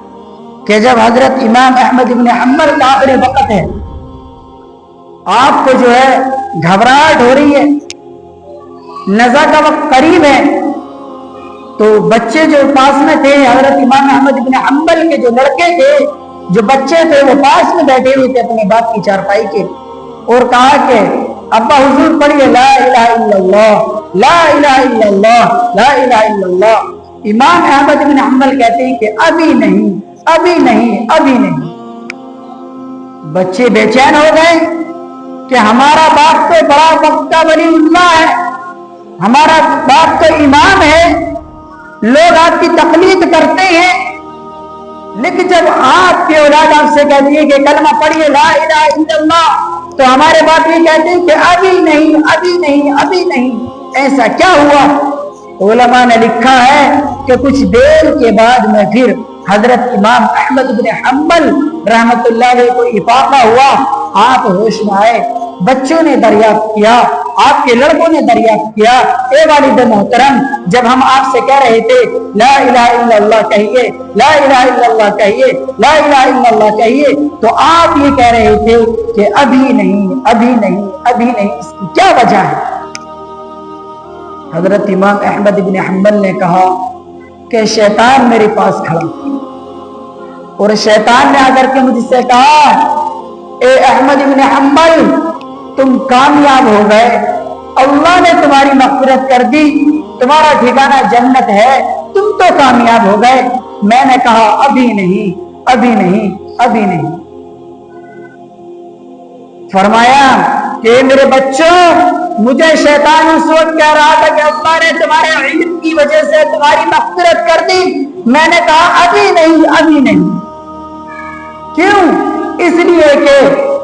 کہ جب حضرت امام احمد بن حنبل کا آخری وقت ہے، آپ کو جو ہے گھبراہٹ ہو رہی ہے، نزا کا وقت قریب ہے، تو بچے جو پاس میں تھے حضرت امام احمد بن حنبل کے جو لڑکے تھے جو بچے تھے وہ پاس میں بیٹھے ہوئے تھے اپنے باپ کی چارپائی کے اور کہا کہ ابا حضور پڑھیے لا الہ الا اللہ لا الہ الا اللہ لا الہ الا اللہ۔ امام احمد بن حنبل کہتے ہیں کہ ابھی نہیں ابھی نہیں ابھی نہیں۔ بچے بے چین ہو گئے کہ ہمارا باپ تو بڑا وقت ولی اللہ ہے، ہمارا باپ تو امام ہے، لوگ آپ کی تقلید کرتے ہیں، لیکن جب آپ کے اولاد آپ سے کہتی ہے کہ کلمہ پڑھیے لا الہ الا اللہ تو ہمارے باپ یہ کہتے ہیں کہ ابھی نہیں ابھی نہیں ابھی نہیں۔ ایسا کیا ہوا؟ علماء نے لکھا ہے کہ کچھ دیر کے بعد میں پھر حضرت امام احمد بن حنبل رحمت اللہ علیہ کو افاقہ ہوا، آپ ہوش میں آئے، بچوں نے دریافت کیا، آپ کے لڑکوں نے دریافت کیا، اے والد محترم جب ہم آپ سے کہہ رہے تھے لا الہ الا اللہ کہیے لا الہ الا اللہ کہیے لا الہ الا اللہ کہیے تو آپ یہ کہہ رہے تھے کہ ابھی نہیں ابھی نہیں ابھی نہیں، اس کی کیا وجہ ہے؟ حضرت امام احمد بن حنبل نے کہا کہ شیطان میرے پاس کھڑا اور شیطان نے آ کر کے مجھ سے کہا اے احمد بن حنبل تم کامیاب ہو گئے، اللہ نے تمہاری مغفرت کر دی، تمہارا ٹھکانہ جنت ہے، تم تو کامیاب ہو گئے۔ میں نے کہا ابھی نہیں ابھی نہیں ابھی نہیں۔ فرمایا کہ میرے بچوں مجھے شیطان اس وقت کہہ رہا تھا کہ اللہ نے تمہارے علم کی وجہ سے تمہاری مغفرت کر دی، میں نے کہا ابھی نہیں ابھی نہیں۔ کیوں؟ اس لیے کہ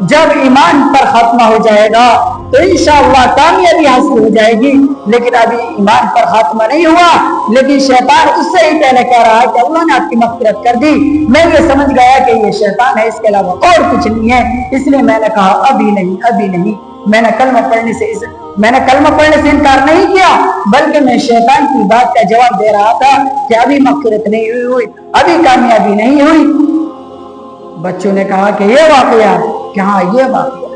جب ایمان پر خاتمہ ہو جائے گا تو انشاءاللہ کامیابی حاصل ہو جائے گی، لیکن ابھی ایمان پر خاتمہ نہیں ہوا، لیکن شیطان اس سے ہی پہلے کہہ رہا ہے کہ اللہ نے آپ کی مغفرت کر دی۔ میں یہ سمجھ گیا کہ یہ شیطان ہے، اس کے علاوہ اور کچھ نہیں ہے، اس لیے میں نے کہا ابھی نہیں ابھی نہیں۔ میں نے کلمہ پڑھنے سے انکار نہیں کیا، بلکہ میں شیطان کی بات کا جواب دے رہا تھا کہ ابھی مغفرت نہیں ہوئی، ابھی کامیابی نہیں ہوئی۔ بچوں نے کہا کہ یہ واقعہ کہ ہاں یہ واقعہ،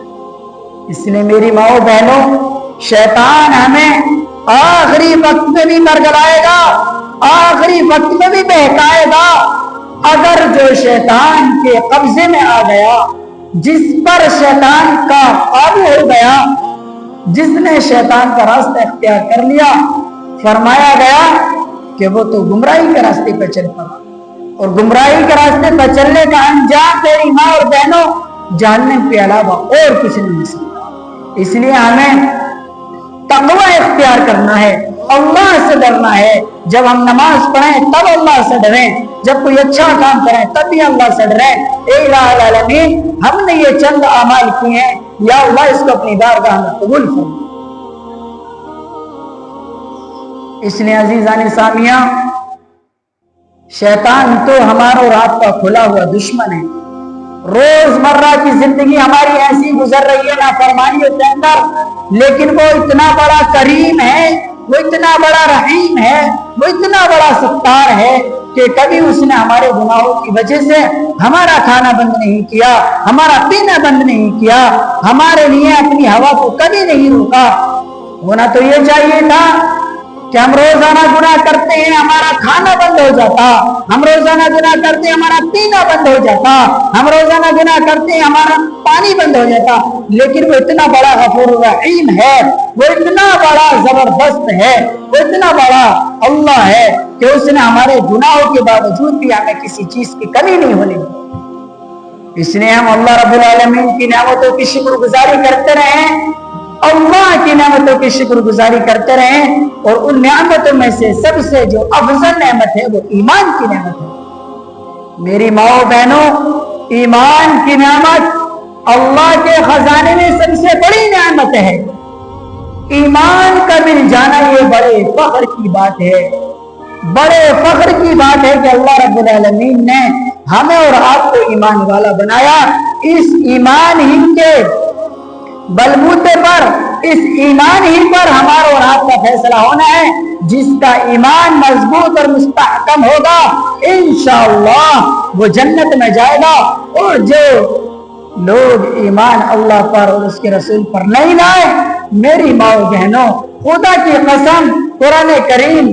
اس لیے میری ماں و بہنوں شیطان ہمیں آخری وقت میں بھی مرگلائے گا، آخری وقت میں بھی بہکائے گا۔ اگر جو شیطان کے قبضے میں آ گیا، جس پر شیطان کا قابو ہو گیا، جس نے شیطان کا راستہ اختیار کر لیا، فرمایا گیا کہ وہ تو گمراہی کے راستے پہ چل پڑا، اور گمراہی کے راستے پہ چلنے کا انجام تیری ماں اور بہنوں جہنم کے علاوہ اور کچھ نہیں ہو سکتا۔ اس لیے ہمیں تقوی اختیار کرنا ہے، اللہ سے ڈرنا ہے۔ جب ہم نماز پڑھیں تب اللہ سے ڈریں، جب کوئی اچھا کام کریں تب بھی اللہ سے ڈریں۔ اے الہ العالمین ہم نے یہ چند اعمال کیے ہیں، یا اللہ اس کو اپنی بارگاہ میں قبول فرما۔ اس لیے عزیزان سامیہ شیطان تو ہمارا اور آپ کا کھلا ہوا دشمن ہے۔ روز مرہ کی زندگی ہماری ایسی گزر رہی ہے نافرمانیوں کے اندر، لیکن وہ اتنا بڑا کریم ہے، وہ اتنا بڑا رحیم ہے، وہ اتنا بڑا ستار ہے کہ کبھی اس نے ہمارے گناہوں کی وجہ سے ہمارا کھانا بند نہیں کیا، ہمارا پینا بند نہیں کیا، ہمارے لیے اپنی ہوا کو کبھی نہیں روکا۔ ہونا تو یہ چاہیے تھا کہ ہم روزانہ گناہ کرتے ہیں ہمارا کھانا بند ہو جاتا، ہم روزانہ گناہ کرتے ہیں ہمارا پینا بند ہو جاتا، ہم روزانہ گناہ کرتے ہیں ہمارا پانی بند ہو جاتا، لیکن وہ اتنا بڑا غفور رحیم ہے، وہ اتنا بڑا زبردست ہے، وہ اتنا بڑا اللہ ہے کہ اس نے ہمارے گناہوں کے باوجود بھی ہمیں کسی چیز کی کمی نہیں ہونے دی۔ اس لیے ہم اللہ رب العالمین کی نعمتوں کی شکر گزاری کرتے رہیں، اللہ کی نعمتوں کی شکر گزاری کرتے رہیں، اور ان نعمتوں میں سے سب سے جو افضل نعمت ہے وہ ایمان کی نعمت ہے۔ میری ماں و بہنوں ایمان کی نعمت اللہ کے خزانے میں سب سے بڑی نعمت ہے۔ ایمان کا مل جانا یہ بڑے فخر کی بات ہے، بڑے فخر کی بات ہے کہ اللہ رب العالمین نے ہمیں اور آپ کو ایمان والا بنایا۔ اس ایمان ہی کے بلبوتے پر، اس ایمان ہی پر ہمارا اور آپ کا فیصلہ ہونا ہے۔ جس کا ایمان مضبوط اور مستحکم ہوگا انشاءاللہ وہ جنت میں جائے گا، اور جو لوگ ایمان اللہ پر اور اس کے رسول پر نہیں لائے، میری ماں و بہنوں خدا کی قسم قرآن کریم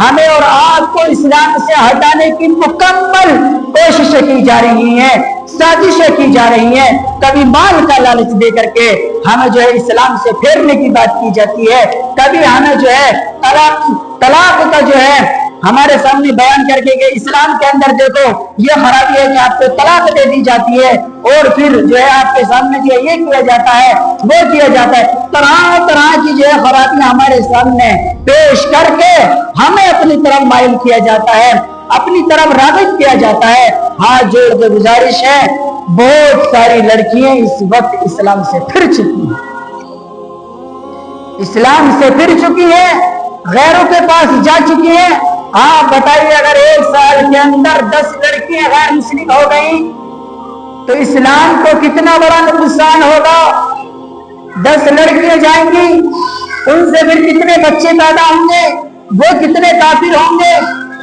ہمیں اور آپ کو اسلام سے ہٹانے کی مکمل کوششیں کی جا رہی ہیں، سازشیں کی جا رہی ہیں۔ کبھی مال کا لالچ دے کر کے ہمیں جو ہے اسلام سے پھیرنے کی بات کی جاتی ہے، کبھی ہمیں جو ہے طلاق کا جو ہے ہمارے سامنے بیان کر کے کہ اسلام کے اندر دیکھو یہ خرابی ہے کہ آپ کو طلاق دے دی جاتی ہے، اور پھر جو ہے آپ کے سامنے جو ہے یہ کیا جاتا ہے وہ کیا جاتا ہے، طرح طرح کی جو ہے خرابیاں ہمارے سامنے پیش کر کے ہمیں اپنی طرف مائل کیا جاتا ہے، اپنی طرف راغب کیا جاتا ہے۔ ہاتھ جوڑ کے گزارش ہے، بہت ساری لڑکیاں اس وقت اسلام سے پھر چکی ہیں، اسلام سے پھر چکی ہیں، غیروں کے پاس جا چکی ہیں۔ آپ بتائیے اگر 1 سال کے اندر 10 لڑکیاں غیر مسلم ہو گئیں تو اسلام کو کتنا بڑا نقصان ہوگا۔ 10 لڑکیاں جائیں گی، ان سے پھر کتنے بچے پیدا ہوں گے، وہ کتنے کافر ہوں گے،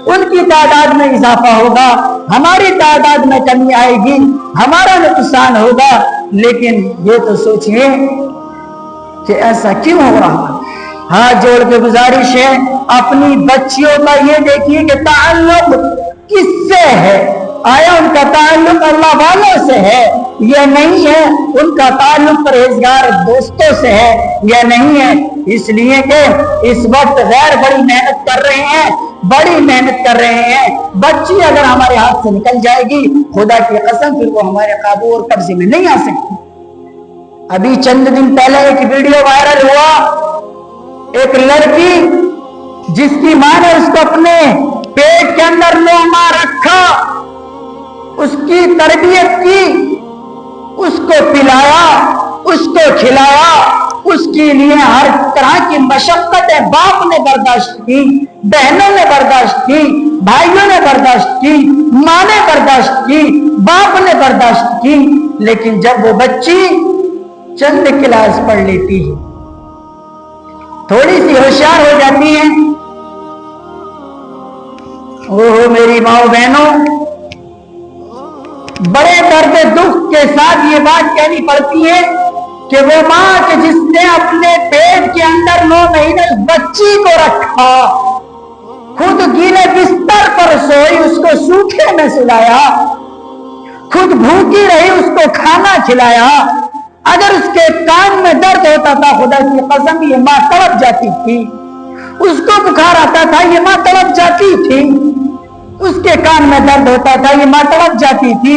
ان کی تعداد میں اضافہ ہوگا، ہماری تعداد میں کمی آئے گی، ہمارا نقصان ہوگا۔ لیکن یہ تو سوچئے کہ ایسا کیوں ہو رہا ہے۔ ہاتھ جوڑ کے گزارش ہے، اپنی بچیوں کا یہ دیکھیے کہ تعلق کس سے ہے، آیا ان کا تعلق اللہ والوں سے ہے یا نہیں ہے، ان کا تعلق پرہیزگار دوستوں سے ہے یا نہیں ہے۔ اس لیے کہ اس وقت غیر بڑی محنت کر رہے ہیں، بڑی محنت کر رہے ہیں، بچی اگر ہمارے ہاتھ سے نکل جائے گی خدا کی قسم پھر وہ ہمارے قابو اور قبضے میں نہیں آ سکتی۔ ابھی چند دن پہلے ایک ویڈیو وائرل ہوا، ایک لڑکی جس کی ماں نے اس کو اپنے پیٹ کے اندر 9 ماہ رکھا، اس کی تربیت کی، اس کو پلایا، اس کو کھلایا، اس کے لیے ہر طرح کی مشقتیں باپ نے برداشت کی، بہنوں نے برداشت کی، بھائیوں نے برداشت کی، ماں نے برداشت کی، باپ نے برداشت کی، لیکن جب وہ بچی چند کلاس پڑھ لیتی ہے، تھوڑی سی ہوشیار ہو جاتی ہے، میری ماں بہنوں، بڑے درد دکھ کے ساتھ یہ بات کہنی پڑتی ہے کہ وہ ماں کہ جس نے اپنے پیٹ کے اندر 9 مہینے اس بچی کو رکھا، خود گیلے بستر پر سوئی، اس کو سوکھے میں سلایا، خود بھوکی رہی، اس کو کھانا کھلایا، اگر اس کے کان میں درد ہوتا تھا خدا کی قسم یہ ماں تڑپ جاتی تھی، اس کو بخار آتا تھا یہ ماں تڑپ جاتی تھی، اس کے کان میں درد ہوتا تھا یہ ماں تڑپ جاتی تھی،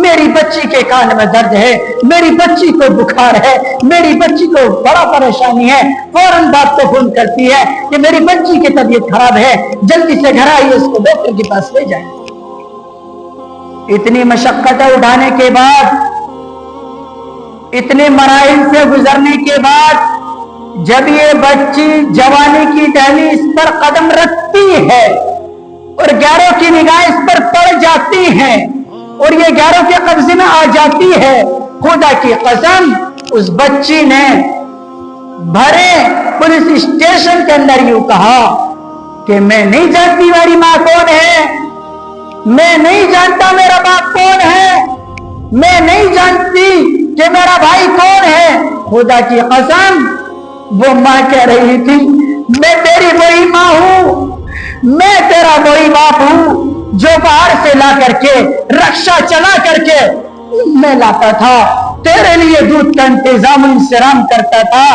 میری بچی کے کان میں درد ہے، میری بچی کو بخار ہے، میری بچی کو بڑا پریشانی ہے، فوراً باپ کو فون کرتی ہے کہ میری بچی کی طبیعت خراب ہے، جلدی سے گھر آئیے، اس کو ڈاکٹر کے پاس لے جائیں۔ اتنی مشقتیں اٹھانے کے بعد، اتنے مراحل سے گزرنے کے بعد جب یہ بچی جوانی کی دہلیز پر قدم رکھتی ہے اور غیروں کی نگاہ اس پر پڑ جاتی ہے اور یہ غیروں کے قبضے میں آ جاتی ہے، خدا کی قسم اس بچی نے بھرے پولیس اسٹیشن کے اندر یوں کہا کہ میں نہیں جانتی میری ماں کون ہے، میں نہیں جانتا میرا باپ کون ہے، میں نہیں جانتی کہ میرا بھائی کون ہے۔ خدا کی قسم وہ ماں کہہ رہی تھی میں تیری وہی ماں ہوں، میں تیرا وہی باپ ہوں جو باہر سے لا کر کے رکشہ چلا کر کے میں لاتا تھا، تیرے لیے دودھ کا انتظام انسرام کرتا تھا،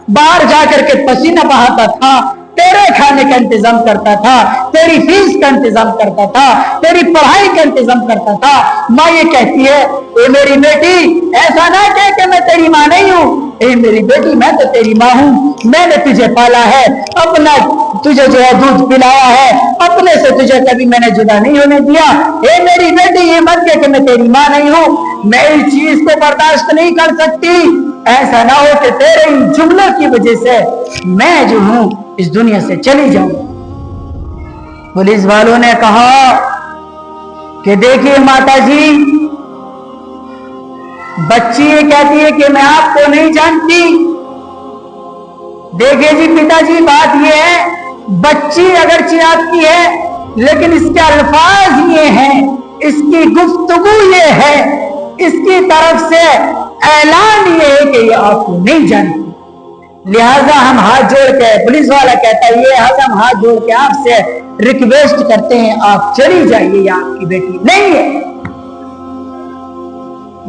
باہر جا کر کے پسینہ بہاتا تھا، تیرے کھانے کا انتظام کرتا تھا، تیری فیس کا انتظام کرتا تھا، تیری پڑھائی کا انتظام کرتا تھا۔ ماں یہ کہتی ہے اے میری بیٹی ایسا نہ کہہ کہ میں تیری ماں نہیں ہوں، اے میری بیٹی میں تو تیری ماں ہوں، میں نے تجھے پالا ہے، اپنا تجھے جو ہے دودھ پلایا ہے، اپنے سے تجھے کبھی میں نے جدا نہیں ہونے دیا۔ اے میری بیٹی یہ مت کہہ کہ میں تیری ماں نہیں ہوں، میں اس چیز کو برداشت نہیں کر سکتی، ایسا نہ ہو کہ تیرے ان جملوں کی وجہ سے میں جو ہوں اس دنیا سے چلی جاؤں۔ پولیس والوں نے کہا کہ دیکھیے ماتا جی، بچی یہ کہتی ہے کہ میں آپ کو نہیں جانتی۔ دیکھیے جی پتا جی بات یہ ہے بچی اگرچہ آپ کی ہے لیکن اس کے الفاظ یہ ہیں، اس کی گفتگو یہ ہے، اس کی طرف سے اعلان یہ ہے کہ یہ آپ کو نہیں جانتی، لہذا ہم ہاتھ جوڑ کے، پولیس والا کہتا ہے یہ ہم ہاتھ جوڑ کے آپ سے ریکویسٹ کرتے ہیں آپ چلی جائیے، یہ آپ کی بیٹی نہیں ہے۔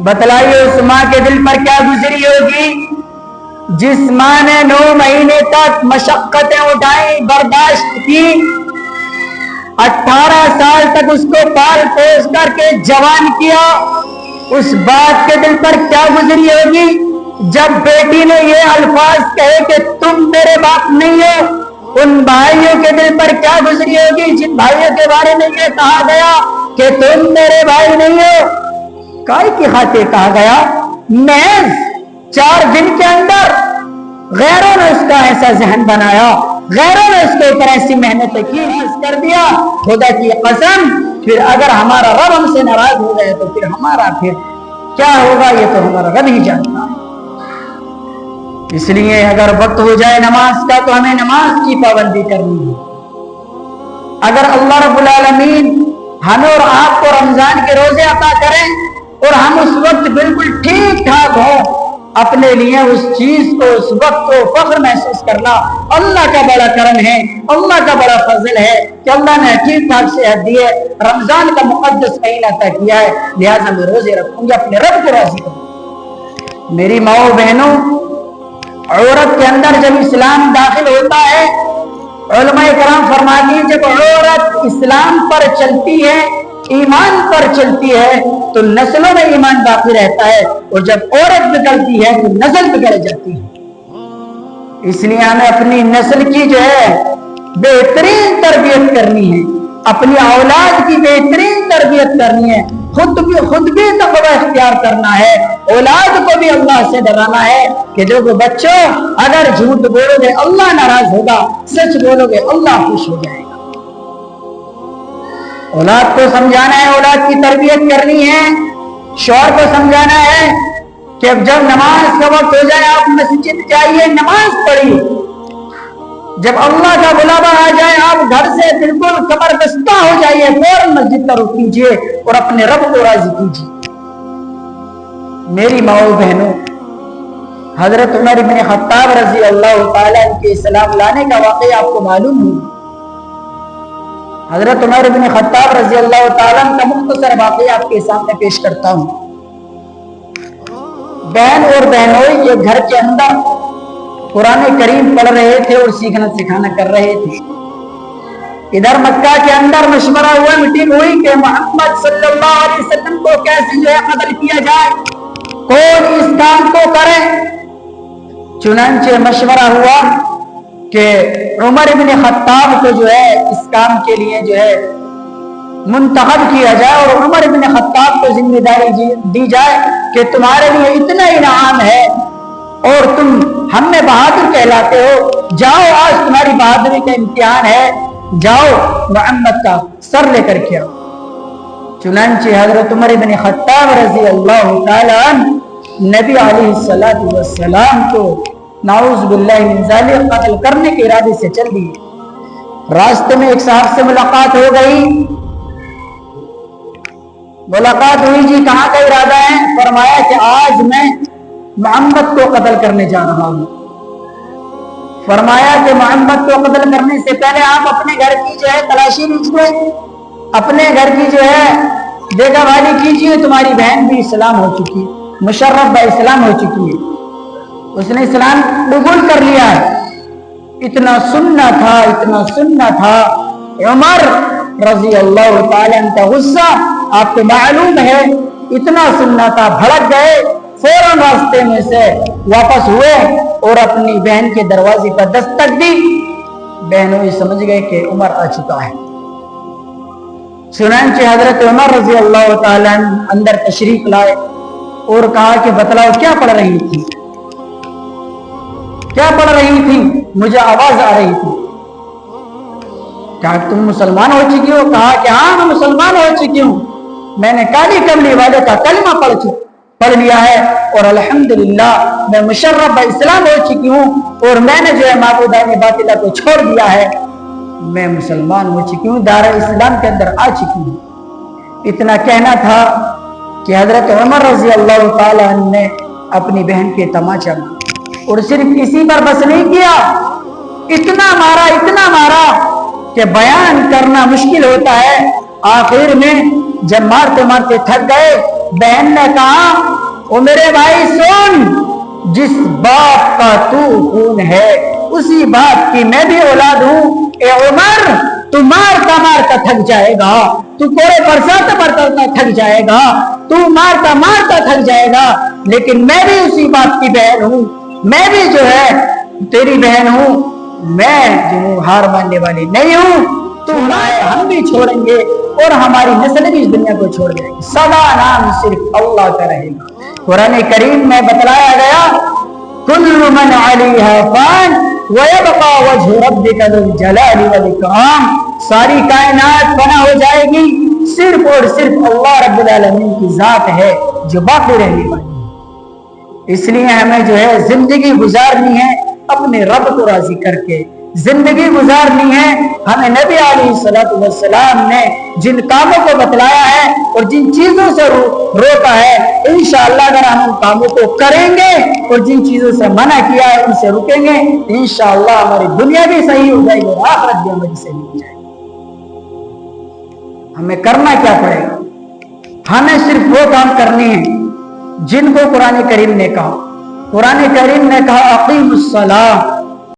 بتلائیے اس ماں کے دل پر کیا گزری ہوگی جس ماں نے 9 مہینے تک مشقتیں اٹھائیں، برداشت کی، 18 سال تک اس کو پال پوس کر کے جوان کیا۔ اس باپ کے دل پر کیا گزری ہوگی جب بیٹی نے یہ الفاظ کہے کہ تم میرے باپ نہیں ہو۔ ان بھائیوں کے دل پر کیا گزری ہوگی جن بھائیوں کے بارے میں یہ کہا گیا کہ تم میرے بھائی نہیں ہو۔ کائے کی خاطر کہا گیا؟ محض 4 دن کے اندر غیروں نے اس کا ایسا ذہن بنایا، غیروں نے اس کے اوپر ایسی محنت کی، کر دیا۔ خدا کی قسم، پھر اگر ہمارا رب ہم سے ناراض ہو گئے تو پھر ہمارا پھر کیا ہوگا یہ تو ہمارا رب ہی جانتا ہے۔ اس لیے اگر وقت ہو جائے نماز کا تو ہمیں نماز کی پابندی کرنی ہے۔ اگر اللہ رب العالمین ہمیں اور آپ کو رمضان کے روزے عطا کریں اور ہم اس وقت بالکل ٹھیک ٹھاک ہوں، اپنے لیے اس چیز کو، اس وقت کو فخر محسوس کرنا اللہ کا بڑا کرم ہے، اللہ کا بڑا فضل ہے کہ اللہ نے ٹھیک ٹھاک صحت دی ہے، رمضان کا مقدس مہینہ عطا کیا ہے، لہٰذا میں روزے رکھوں گا، اپنے رب کو راضی کروں۔ میری ماؤں بہنوں، عورت کے اندر جب اسلام داخل ہوتا ہے، علماء کرام فرماتے ہیں جب عورت اسلام پر چلتی ہے، ایمان پر چلتی ہے تو نسلوں میں ایمان باقی رہتا ہے، اور جب عورت بگڑتی ہے تو نسل بگڑ جاتی ہے۔ اس لیے ہمیں اپنی نسل کی جو ہے بہترین تربیت کرنی ہے، اپنی اولاد کی بہترین تربیت کرنی ہے، خود بھی تقوی اختیار کرنا ہے، اولاد کو بھی اللہ سے ڈرانا ہے کہ جو بچوں اگر جھوٹ بولو گے اللہ ناراض ہوگا، سچ بولو گے اللہ خوش ہو جائے گا۔ اولاد کو سمجھانا ہے، اولاد کی تربیت کرنی ہے، شوہر کو سمجھانا ہے کہ جب نماز کا وقت ہو جائے آپ مسجد جائیے، نماز پڑھیے، جب اللہ کا بلاوا آ جائے آپ گھر سے بالکل کمر بستہ ہو جائیے، فوراً مسجد کا رخ کیجیے اور اپنے رب کو راضی کیجیے۔ میری ماؤں بہنوں، حضرت عمر بن خطاب رضی اللہ تعالیٰ کے اسلام لانے کا واقعہ آپ کو معلوم ہے۔ حضرت عمر بن خطاب رضی اللہ تعالیٰ کا مختصر واقعہ آپ کے سامنے پیش کرتا ہوں۔ بہن اور بہنوئی یہ گھر کے اندر قرآن کریم پڑھ رہے تھے اور سیکھنا سکھانا کر رہے تھے۔ ادھر مکہ کے اندر مشورہ ہوا، میٹنگ ہوئی کہ محمد صلی اللہ علیہ وسلم کو کیسے جو ہے قتل کیا جائے، کون اس کام کو کرے۔ چنانچہ مشورہ ہوا کہ عمر بن خطاب کو جو ہے اس کام کے لیے جو ہے منتخب کیا جائے اور عمر بن خطاب کو ذمہ داری دی جائے کہ تمہارے لیے اتنا انعام ہے اور تم ہم میں بہادر کہلاتے ہو، جاؤ آج تمہاری بہادری کا امتحان ہے، جاؤ محمد کا سر لے کر کے آؤ۔ چنانچہ حضرت عمر بن خطاب رضی اللہ تعالی عنہ نبی علیہ السلام کو نعوذ باللہ من ذالک قتل کرنے کے ارادے سے چل دیے۔ راستے میں ایک صاحب سے ملاقات ہو گئی، ملاقات ہوئی، جی کہاں کا ارادہ ہے؟ فرمایا کہ آج میں محمد کو قتل کرنے جا رہا ہوں۔ فرمایا کہ محمد کو قتل کرنے سے پہلے آپ اپنے گھر کی جو ہے تلاشی لیجیے، اپنے گھر کی جو ہے دیکھا بھالی کیجیے، تمہاری بہن بھی اسلام ہو چکی، مشرف با اسلام ہو چکی ہے، اس نے اسلام قبول کر لیا ہے۔ اتنا سننا تھا، اتنا سننا تھا۔ عمر رضی اللہ تعالیٰ عنہ کا غصہ آپ کو معلوم ہے، اتنا سننا تھا، بھڑک گئے، فوراً راستے میں سے واپس ہوئے اور اپنی بہن کے دروازے پر دستک دی۔ بہنوں یہ سمجھ گئے کہ عمر آ چکا ہے۔ چنانچہ حضرت عمر رضی اللہ تعالیٰ عنہ اندر تشریف لائے اور کہا کہ بتلاؤ کیا پڑھ رہی تھی، کیا پڑھ رہی تھی؟ مجھے آواز آ رہی تھی۔ کہا تم مسلمان ہو چکی ہو؟ کہا کہ ہاں میں مسلمان ہو چکی ہوں، میں نے کالی کملی والے کا کلمہ پڑھ لیا ہے اور الحمدللہ میں مشرف اسلام ہو چکی ہوں اور میں نے جو ہے معبودان باطلہ کو چھوڑ دیا ہے، میں مسلمان ہو چکی ہوں، دار اسلام کے اندر آ چکی ہوں۔ اتنا کہنا تھا کہ حضرت عمر رضی اللہ تعالیٰ عنہ نے اپنی بہن کے تماچا مارا اور صرف کسی پر بس نہیں کیا، اتنا مارا کہ بیان کرنا مشکل ہوتا ہے. آخر میں جب مارتے مارتے تھک گئے بہن نے کہا او میرے بھائی سن, جس باپ کا تو خون ہے اسی باپ کی میں بھی اولاد ہوں. اے عمر تو مارتا مارتا تھک جائے گا, تو کوڑے برساتا برساتا تھک جائے گا, تو مارتا مارتا تھک جائے گا, لیکن میں بھی اسی باپ کی بہن ہوں, میں بھی جو ہے تیری بہن ہوں, میں جو ہوں ہار ماننے والی نہیں ہوں. تو ہم بھی چھوڑیں گے اور ہماری نسل بھی اس دنیا کو چھوڑ جائے گی, سدا نام صرف اللہ کا رہے گا. قرآن کریم میں بتلایا گیا کل من علیہا فان ویبقى وجہ ربک ذو الجلال والاکرام, ساری کائنات فنا ہو جائے گی, صرف اور صرف اللہ رب العالمین کی ذات ہے جو باقی رہنے والی ہے. اس لیے ہمیں جو ہے زندگی گزارنی ہے اپنے رب کو راضی کر کے, زندگی گزارنی ہے. ہمیں نبی علیہ الصلوۃ والسلام نے جن کاموں کو بتلایا ہے اور جن چیزوں سے روکا ہے, انشاءاللہ اگر ہم ان کاموں کو کریں گے اور جن چیزوں سے منع کیا ہے ان سے رکیں گے, انشاءاللہ ہماری دنیا بھی صحیح ہو جائے گی اور آخرت بھی ہماری صحیح ہو جائے گی. ہمیں کرنا کیا پڑے گا؟ ہمیں صرف وہ کام کرنے ہیں جن کو قرآن کریم نے کہا. قرآن کریم نے کہا اقیم الصلاۃ,